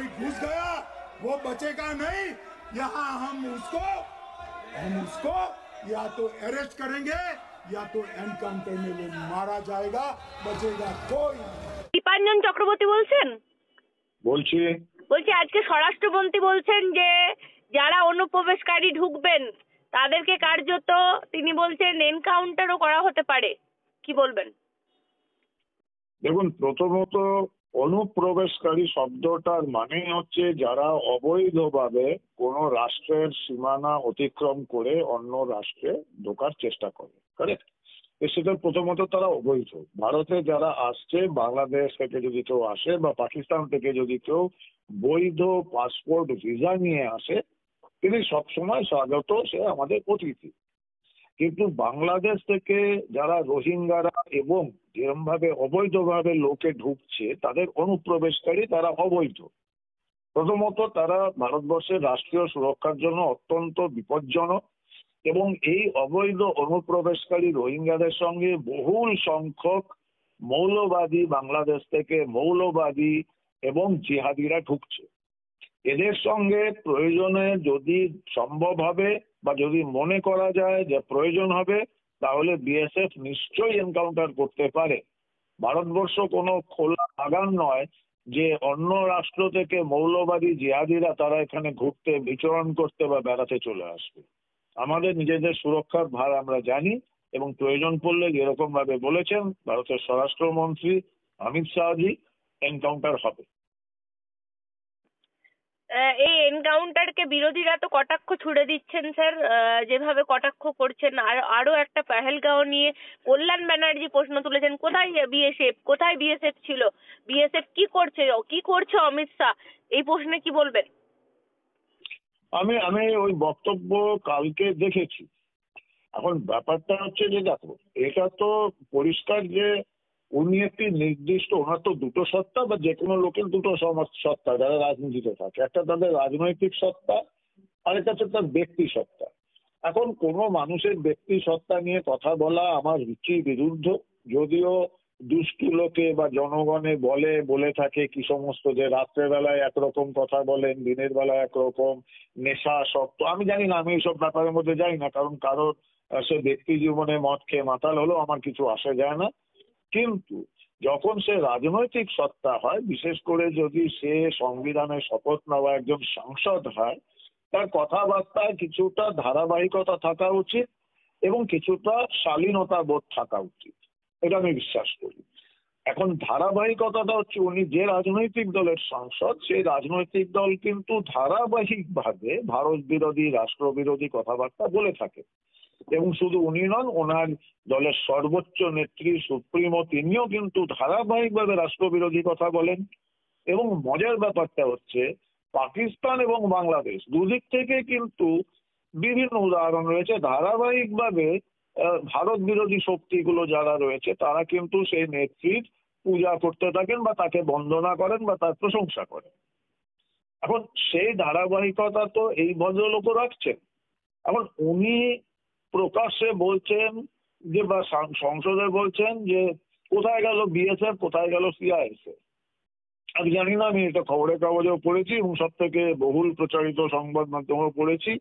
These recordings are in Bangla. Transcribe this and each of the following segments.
कोई घुस गया वो बचेगा नहीं। यहाँ हम उसको या तो अरेस्ट करेंगे या तो एनकाउंटर में वो मारा जाएगा, बचेगा कोई नहीं। দীপাঞ্জন চক্রবর্তী বলছেন? বলছি বলছি আজকে স্বরাষ্ট্রমন্ত্রী বলছেন যে যারা অনুপ্রবেশকারী ঢুকবেন তাদেরকে কার্যত তিনি বলছেন এনকাউন্টারও করা হতে পারে, কি বলবেন? দেখুন, প্রথমত অনুপ্রবেশকারী শব্দটার মানে হচ্ছে যারা অবৈধভাবে কোনো রাষ্ট্রের সীমানা অতিক্রম করে অন্য রাষ্ট্রে ঢোকার চেষ্টা করে, কারেক্ট? সেটা প্রথমত তারা অবৈধ। ভারতে যারা আসছে, বাংলাদেশ থেকে যদি কেউ আসে বা পাকিস্তান থেকে যদি কেউ বৈধ পাসপোর্ট ভিসা নিয়ে আসে, তিনি সবসময় স্বাগত, সে আমাদের অতিথি। কিন্তু বাংলাদেশ থেকে যারা রোহিঙ্গারা এবং যেরকম ভাবে অবৈধভাবে লোকে ঢুকছে তাদের অনুপ্রবেশকারী, তারা অবৈধ। প্রথমত তারা ভারতবর্ষের রাষ্ট্রীয় সুরক্ষার জন্য অত্যন্ত বিপজ্জনক এবং এই অবৈধ অনুপ্রবেশকারী রোহিঙ্গাদের সঙ্গে বহুল সংখ্যক মৌলবাদী বাংলাদেশ থেকে মৌলবাদী এবং জিহাদিরা ঢুকছে। এদের সঙ্গে প্রয়োজনে যদি সম্ভব হবে বা যদি মনে করা যায় যে প্রয়োজন হবে, তাহলে বিএসএফ নিশ্চয়ই এনকাউন্টার করতে পারে। ভারতবর্ষ কোনো খোলা বাগান নয় যে অন্য রাষ্ট্র থেকে মৌলবাদী জিহাদিরা তারা এখানে ঘুরতে, বিচরণ করতে বা বেড়াতে চলে আসবে। আমাদের নিজেদের সুরক্ষার ভার আমরা জানি এবং প্রয়োজন পড়লে যেরকম ভাবে বলেছেন ভারতের স্বরাষ্ট্রমন্ত্রী অমিত শাহজি, এনকাউন্টার হবে। এই এনকাউন্টারকে বিরোধীরা তো কটাক্ষ ছুড়ে দিচ্ছেন স্যার, যেভাবে কটাক্ষ করছেন। আরো একটা পেহেলগাঁও নিয়ে কল্যাণ ব্যানার্জি প্রশ্ন তুলেছেন, কোথায় বিএসএফ ছিল, বিএসএফ কি করছে অমিত শাহ, এই প্রশ্নে কি বলবেন? আমি ওই বক্তব্য কালকে দেখেছি। এখন ব্যাপারটা হচ্ছে যে দেখো, এটা তো পরিষ্কার যে উনি একটি নির্দিষ্ট, ওনার তো দুটো সত্তা বা যে কোনো লোকের দুটো সত্তা যারা রাজনীতিতে থাকে, একটা তাদের রাজনৈতিক সত্তা, আরেকটা হচ্ছে তার ব্যক্তি সত্তা। এখন কোনো মানুষের ব্যক্তি সত্তা নিয়ে কথা বলা আমার রুচির বিরুদ্ধ, যদিও দুষ্টু লোকে বা জনগণে বলে থাকে কি সমস্ত যে রাত্রেবেলায় একরকম কথা বলেন, দিনের বেলায় একরকম, নেশা শক্ত, আমি জানি না, আমি এইসব ব্যাপারের মধ্যে যাই না, কারণ কারোর সে ব্যক্তি জীবনে মদ খেয়ে মাতাল হলো আমার কিছু আসে যায় না। কিন্তু যখন সে রাজনৈতিক সত্তা হয়, বিশেষ করে যদি সে সংবিধানের শপথ নেওয়া একজন সাংসদ হয়, তার কথাবার্তায় কিছুটা ধারাবাহিকতা থাকা উচিত এবং কিছুটা শালীনতা বোধ থাকা উচিত, এটা আমি বিশ্বাস করি। এখন ধারাবাহিকতাটা হচ্ছে উনি যে রাজনৈতিক দলের সাংসদ, সেই রাজনৈতিক দল কিন্তু ধারাবাহিকভাবে ভারত বিরোধী, রাষ্ট্রবিরোধী কথাবার্তা বলে থাকে এবং শুধু উনি নন, ওনার দলের সর্বোচ্চ নেত্রী সুপ্রিমো তিনিও কিন্তু ধারাবাহিকভাবে রাষ্ট্রবিরোধী কথা বলেন। এবং মজার ব্যাপারটা হচ্ছে পাকিস্তান এবং বাংলাদেশ দুদিক থেকে কিন্তু বিভিন্ন উদাহরণ রয়েছে, ধারাবাহিকভাবে ভারত বিরোধী শক্তিগুলো যারা রয়েছে তারা কিন্তু সেই নেত্রীর পূজা করতে থাকেন বা তাকে বন্দনা করেন বা তার প্রশংসা করেন। এখন সেই ধারাবাহিকতা তো এই ভদ্রলোকও রাখছেন। এখন উনি প্রকাশ্যে বলছেন যে, বা সংসদে বলছেন যে কোথায় গেল বিএসএফ, কোথায় গেল সিআইএসএফ। আমি জানি না, আমি এটা খবরের কাগজেও পড়েছি এবং সব থেকে বহুল প্রচারিত সংবাদ মাধ্যমেও পড়েছি।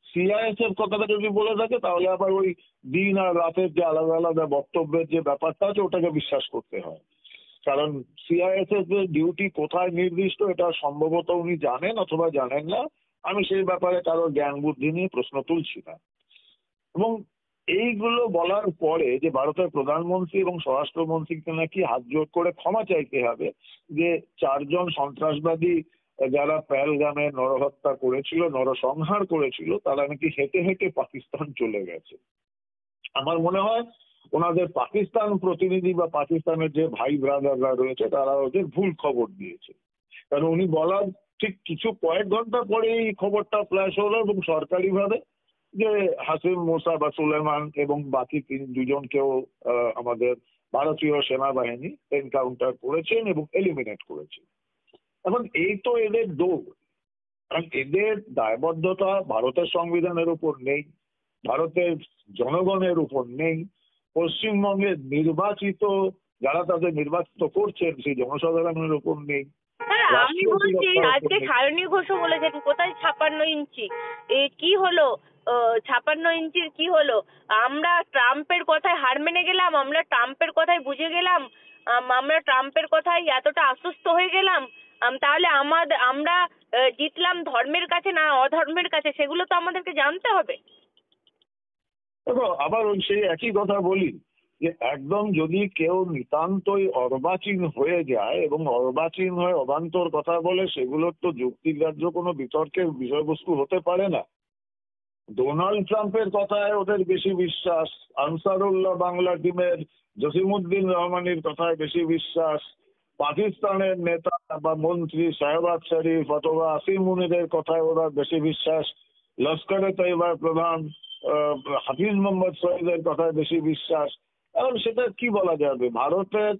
সিআইএসএফ কথাটা যদি বলে থাকে তাহলে আবার ওই দিন আর রাতের যে আলাদা আলাদা বক্তব্যের যে ব্যাপারটা আছে ওটাকে বিশ্বাস করতে হয়, কারণ সিআইএসএফ এর ডিউটি কোথায় নির্দিষ্ট এটা সম্ভবত উনি জানেন অথবা জানেন না। আমি সেই ব্যাপারে কারো জ্ঞান বুদ্ধি নিয়ে প্রশ্ন তুলছি না। এবং এইগুলো বলার পরে যে ভারতের প্রধানমন্ত্রী এবং স্বরাষ্ট্রমন্ত্রীকে নাকি হাত জোর করে ক্ষমা চাইতে হবে যে 4 জন সন্ত্রাসবাদী যারা পেহেলগামে নরহত্যা করেছিল, নরসংহার করেছিল, তারা নাকি হেঁটে হেঁটে পাকিস্তান চলে গেছে। আমার মনে হয় ওনাদের পাকিস্তান প্রতিনিধি বা পাকিস্তানের যে ভাই ব্রাদাররা রয়েছে তারা ওদের ভুল খবর দিয়েছে, কারণ উনি বলার ঠিক কয়েক ঘন্টা পরে এই খবরটা ফ্ল্যাশ হলো এবং সরকারি ভাবে যে হাসিম মুসা বা সুলেমান এবং বাকি 2জনকেও আমাদের ভারতীয় সেনাবাহিনী এনকাউন্টার করেছেন এবং এলিমিনেট করেছেন। এখন এই তো এদের দৌড়, কারণ এদের দায়বদ্ধতা ভারতের সংবিধানের উপর নেই, ভারতের জনগণের উপর নেই, পশ্চিমবঙ্গের নির্বাচিত যারা তাদের নির্বাচিত করছেন সেই জনসাধারণের উপর নেই। স্যার আমি রাষ্ট্র বলছি সুরক্ষার আজকে উপর সায়নী ঘোষও বলেছেন কোথায় 56 ইঞ্চি, কি হলো? 56 ইঞ্চির কি হলো? আমরা ট্রাম্পের কথায় হার মেনে গেলাম, আমরা ট্রাম্পের কথায় বুঝে গেলাম, আমরা ট্রাম্পের কথায় এতটা আশ্বস্ত হয়ে গেলাম। তাহলে আমরা জিতলাম ধর্মের কাছে না অধর্মের কাছে, সেগুলো তো আমাদেরকে জানতে হবে। দেখো, আবার ওই সেই একই কথা বলি যে একদম যদি কেউ নিতান্তই অর্বাচীন হয়ে যায় এবং অর্বাচীন হয়ে অবান্তর কথা বলে, সেগুলোর তো যুক্তিগ্রাহ্য কোনো বিতর্কের বিষয়বস্তু হতে পারে না। ডোনাল্ড ট্রাম্পের কথায় ওদের বেশি বিশ্বাস, আনসারুল্লাহ বাংলা টিমের জসিমউদ্দিন রহমানির কথায় বেশি বিশ্বাস, পাকিস্তানের নেতা বা মন্ত্রী শাহবাজ শরীফ অথবা আসিম মুনিরের কথায় ওরা বেশি বিশ্বাস, লস্করে তৈবার প্রধান হাফিজ মোহাম্মদ সঈদের কথায় বেশি বিশ্বাস। এখন সেটা কি বলা যাবে? ভারতের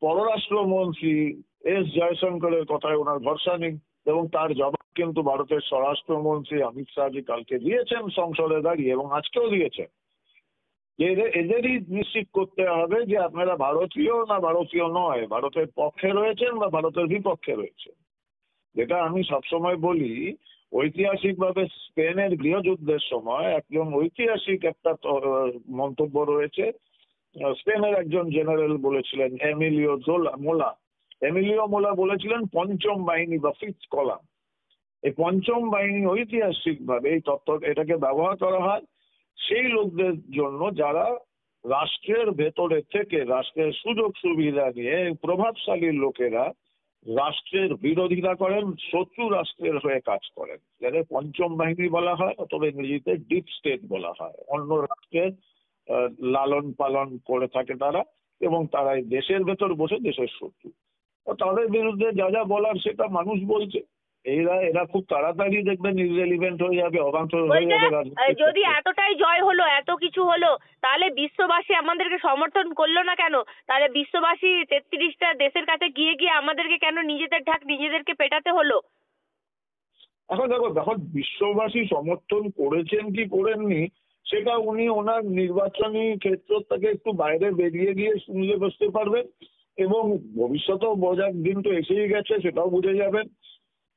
পররাষ্ট্রমন্ত্রী জয়শঙ্করের কথায় ওনার ভরসা নেই, এবং তার জবাব কিন্তু ভারতের স্বরাষ্ট্রমন্ত্রী অমিত শাহজি কালকে দিয়েছেন সংসদে দাঁড়িয়ে, এবং আজকেও দিয়েছেন। যে এদেরই নিশ্চিত করতে হবে যে আপনারা ভারতীয় না ভারতীয় নয়, ভারতের পক্ষে রয়েছেন বা ভারতের বিপক্ষে রয়েছেন। যেটা আমি সবসময় বলি, ঐতিহাসিকভাবে স্পেনের গৃহযুদ্ধের সময় একজন ঐতিহাসিক একটা মন্তব্য রয়েছে। স্পেনের একজন জেনারেল বলেছিলেন, এমিলিও মোলা বলেছিলেন পঞ্চম বাহিনী বা ফিফথ কলাম। এই পঞ্চম বাহিনী ঐতিহাসিকভাবে এই এটাকে ব্যবহার করা হয় সেই লোকদের জন্য যারা রাষ্ট্রের ভেতরে থেকে রাষ্ট্রের সুযোগ সুবিধা নিয়ে প্রভাবশালী লোকেরা রাষ্ট্রের বিরোধিতা করেন, শত্রু রাষ্ট্রের হয়ে কাজ করেন, যাদের পঞ্চম বাহিনী বলা হয়, অথবা ইংরেজিতে ডিপ স্টেট বলা হয়। অন্য রাষ্ট্রের লালন পালন করে থাকে তারা, এবং তারা এই দেশের ভেতর বসে দেশের শত্রু। তাদের বিরুদ্ধে যা যা বলার সেটা মানুষ বলছে। এরা খুব তাড়াতাড়ি দেখবেন ইররিলেভেন্ট হয়ে যাবে, অবান্তর হয়ে যাবে রাজনীতি। যদি এতটাই জয় হলো, এত কিছু হলো, তাহলে বিশ্ববাসী আমাদেরকে সমর্থন করলো না কেন? তাহলে বিশ্ববাসী 33টা দেশের কাছে গিয়ে গিয়ে আমাদেরকে কেন নিজেদের ঢাক নিজেদেরকে পেটাতে হলো? এখন দেখো বিশ্ববাসী সমর্থন করেছেন কি করেননি সেটা উনি ওনার নির্বাচনী ক্ষেত্র থেকে একটু বাইরে বেরিয়ে গিয়ে শুনলে বুঝতে পারবেন, এবং ভবিষ্যতেও বোঝার দিন তো এসেই গেছে, সেটাও বুঝে যাবেন।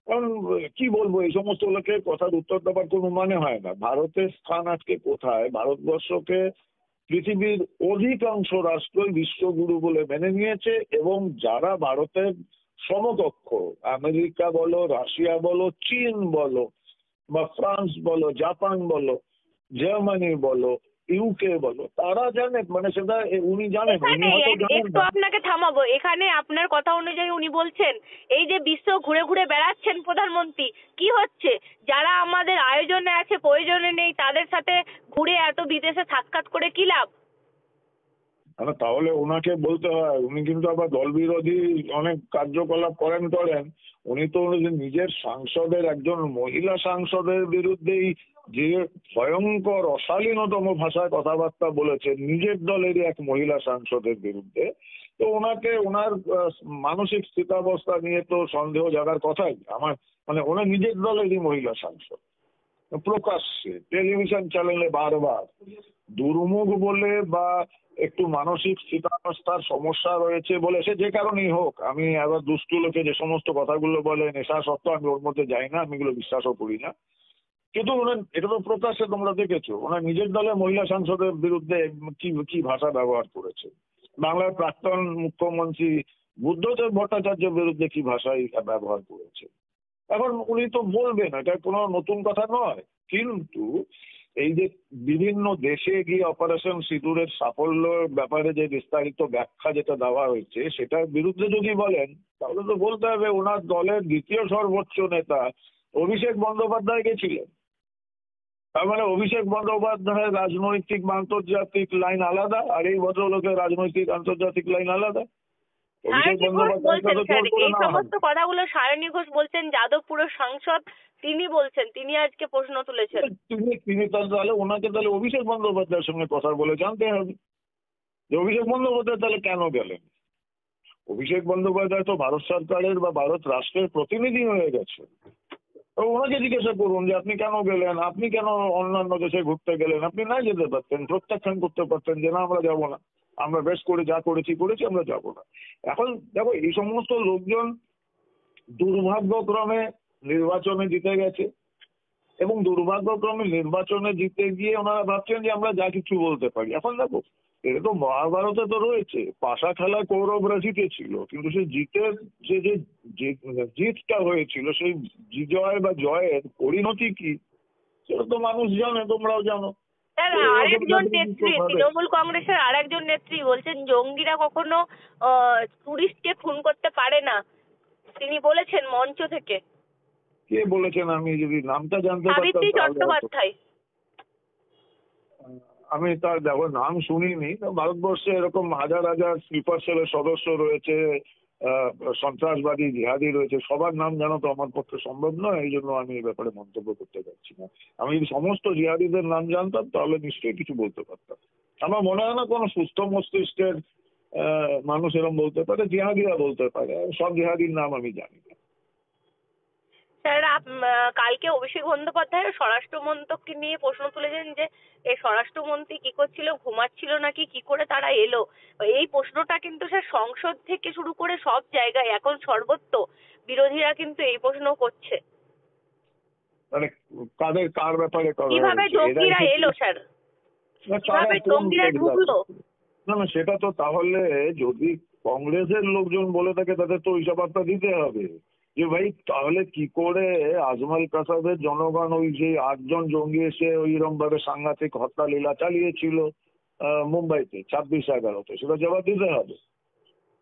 কারণ কি বলবো, এই সমস্ত লোকের কথার উত্তর দেওয়ার কোনো মানে হয় না। ভারতের স্থান আজকে কোথায়? ভারতবর্ষকে পৃথিবীর অধিকাংশ রাষ্ট্রই বিশ্বগুরু বলে মেনে নিয়েছে, এবং যারা ভারতের সমকক্ষ, আমেরিকা বলো, রাশিয়া বলো, চীন বলো, বা ফ্রান্স বলো, জাপান বলো, জার্মানি বলো, ইউকে বলো, তারা জানে, মানে সেটা উনি জানেন, উনি হয়তো জানেন একটু না। আপনাকে থামাবো এখানে। আপনার কথা অনুযায়ী উনি বলছেন এই যে বিশ্ব ঘুরে ঘুরে বেড়াচ্ছেন প্রধানমন্ত্রী, কি হচ্ছে? যারা আমাদের আয়োজনে আছে প্রয়োজনে নেই, তাদের সাথে ঘুরে এত বিদেশে সাক্ষাৎ করে কি লাভ? তাহলে ওনাকে বলতে হয়, উনি কিন্তু আবার দল বিরোধী অনেক কার্যকলাপ করেন। উনি তো নিজের সাংসদের, একজন মহিলা সাংসদের বিরুদ্ধেই যে ভয়ঙ্কর অশালীনতম ভাষায় কথাবার্তা বলেছেন নিজের দলেরই এক মহিলা সাংসদের বিরুদ্ধে, তো ওনাকে ওনার মানসিক স্থিতাবস্থা নিয়ে তো সন্দেহ জাগার কথাই। আমার মানে ওনার নিজের দলেরই মহিলা সাংসদ প্রকাশ্যে টেলিভিশন চ্যানেলে বারবার দুর্মুখ বলে বা একটু মানসিক স্থিতাবস্থার সমস্যা রয়েছে বলে, সে যে কারণেই হোক, আমি আবার দুষ্টু লোকে যে সমস্ত কথাগুলো বলে নেশা সত্ত্বেও আমি ওর মধ্যে যাই না, আমি এগুলো বিশ্বাসও করি না। কিন্তু এটা তো প্রকাশ্যে তোমরা দেখেছো, ওনার নিজের দলের মহিলা সাংসদের বিরুদ্ধে কি কি ভাষা ব্যবহার করেছে। বাংলার প্রাক্তন মুখ্যমন্ত্রী বুদ্ধদেব ভট্টাচার্যের বিরুদ্ধে কি ভাষাই ব্যবহার করেছে। এখন উনি তো বলবেন, এটা কোনো নতুন কথা নয়। কিন্তু এই যে বিভিন্ন দেশে গিয়ে অপারেশন সিঁদুরের সাফল্যের ব্যাপারে যে বিস্তারিত ব্যাখ্যা যেটা দেওয়া হয়েছে, সেটার বিরুদ্ধে যদি বলেন, তাহলে তো বলতে হবে ওনার দলের দ্বিতীয় সর্বোচ্চ নেতা অভিষেক বন্দ্যোপাধ্যায় গেছিলেন। তার মানে অভিষেক বন্দ্যোপাধ্যায়ের রাজনৈতিক আন্তর্জাতিক লাইন আলাদা, আর এই ভদ্রলোকের রাজনৈতিক আন্তর্জাতিক লাইন আলাদা। অভিষেক বন্দ্যোপাধ্যায় এই সমস্ত কথাগুলো সায়নী ঘোষ বলছেন, যাদবপুরের সাংসদ তিনি বলছেন, তিনি আজকে প্রশ্ন তুলেছেন। তিনি তাহলে ওনাকে তাহলে অভিষেক বন্দ্যোপাধ্যায়ের সঙ্গে কথা বলে জানতে হবে যে অভিষেক বন্দ্যোপাধ্যায় তাহলে কেন গেলেন। অভিষেক বন্দ্যোপাধ্যায় তো ভারত সরকারের বা ভারত রাষ্ট্রের প্রতিনিধি হয়ে গেছে। তো ওনাকে জিজ্ঞাসা করুন যে আপনি কেন গেলেন, আপনি কেন অন্যান্য দেশে ঘুরতে গেলেন। আপনি না যেতে পারতেন, প্রত্যাখ্যান করতে পারতেন যে না আমরা যাবো না, আমরা বেশ করে যা করেছি আমরা যাবো না। এখন দেখো এই সমস্ত লোকজন দুর্ভাগ্যক্রমে নির্বাচনে জিতে গেছে এবং দুর্ভাগ্যক্রমে নির্বাচনে জিতে গিয়ে ওনারা ভাবছেন যে আমরা যা কিছু বলতে পারি। এখন দেখো এটা তো মহাভারতে তো রয়েছে, পাশা খেলায় কৌরবরা জিতেছিল, কিন্তু সেই জিতের যে জিতটা হয়েছিল সেই বিজয় বা জয়ের পরিণতি কি সেটা তো মানুষ জানে, তোমরাও জানো। স্যার তো এরকম আরেকজন ভাবে নেত্রী, ভাবে তৃণমূল কংগ্রেসের আরেকজন নেত্রী বলছেন জঙ্গিরা কখনো টুরিস্টকে খুন করতে পারে না, তিনি বলেছেন মঞ্চ থেকে। কে বলেছেন? আমি যদি নামটা জানতে পারতাম সাবিত্রী তাহলে হয়তো। চট্টোপাধ্যায়। আমি তার দেখো নাম শুনিনি। ভারতবর্ষে এরকম হাজার হাজার স্লিপার সেলের সদস্য রয়েছে, সন্ত্রাসবাদী জিহাদি রয়েছে, সবার নাম জানা তো আমার পক্ষে সম্ভব নয়, এই জন্য আমি এই ব্যাপারে মন্তব্য করতে পারছি না। আমি যদি সমস্ত জিহাদিদের নাম জানতাম তাহলে নিশ্চয়ই কিছু বলতে পারতাম। আমার মনে হয় না কোনো সুস্থ মস্তিষ্কের মানুষ এরকম বলতে পারে, জিহাদিরা বলতে পারে, সব জিহাদির নাম আমি জানি না। স্যার কালকে অভিষেক বন্দ্যোপাধ্যায় স্বরাষ্ট্রমন্ত্রীকে নিয়ে প্রশ্ন তুলেছেন যে এই স্বরাষ্ট্রমন্ত্রী কি করছিল, ঘুমাচ্ছিল নাকি, কি করে তারা এলো। এই প্রশ্নটা কিন্তু স্যার সংসদ থেকে শুরু করে সব জায়গায় এখন সর্বত্র বিরোধীরা কিন্তু এই প্রশ্ন করছে। মানে কার ব্যাপারে কিভাবে জঙ্গিরা এলো স্যার, কিভাবে জঙ্গিরা ঢুকলো? না না, সেটা তো তাহলে যদি কংগ্রেসের লোকজন বলে থাকে তাদের তো ওই জবাবটা দিতে হবে যে ভাই তাহলে কি করে আজমল কাসাবের জনগণ ওই যে 8 জন জঙ্গি এসে ওইরকম ভাবে সাংঘাতিক হত্যা লীলা চালিয়েছিল মুম্বাইতে 26/11-তে, সেটা জবাব দিতে হবে।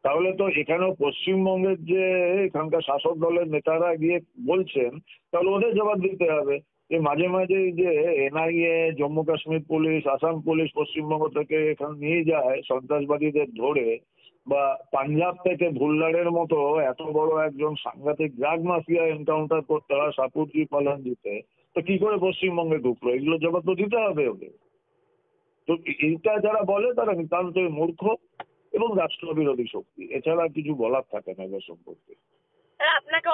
তাহলে তো এখানেও পশ্চিমবঙ্গের যে এখানকার শাসক দলের নেতারা গিয়ে বলছেন, তাহলে ওদের জবাব দিতে হবে যে মাঝে মাঝে যে NIA, Jammu Kashmir police, Assam police Paschimbanga থেকে এখানে নিয়ে যায় সন্ত্রাসবাদীদের ধরে, বা পাঞ্জাব থেকে ভুল্লারের মতো এত বড় একজন সাংঘাতিক ড্রাগ মাফিয়া এনকাউন্টার করতে হয় সাপুরজি পালানজিতে, তো কি করে পশ্চিমবঙ্গে ঢুকলো? এগুলো জবাব তো দিতে হবে ওদের। তো এইটা যারা বলে তারা নিতান্তই মূর্খ এবং রাষ্ট্রবিরোধী শক্তি, এছাড়া কিছু বলার থাকে না এদের সম্পর্কে। স্যার আপনাকে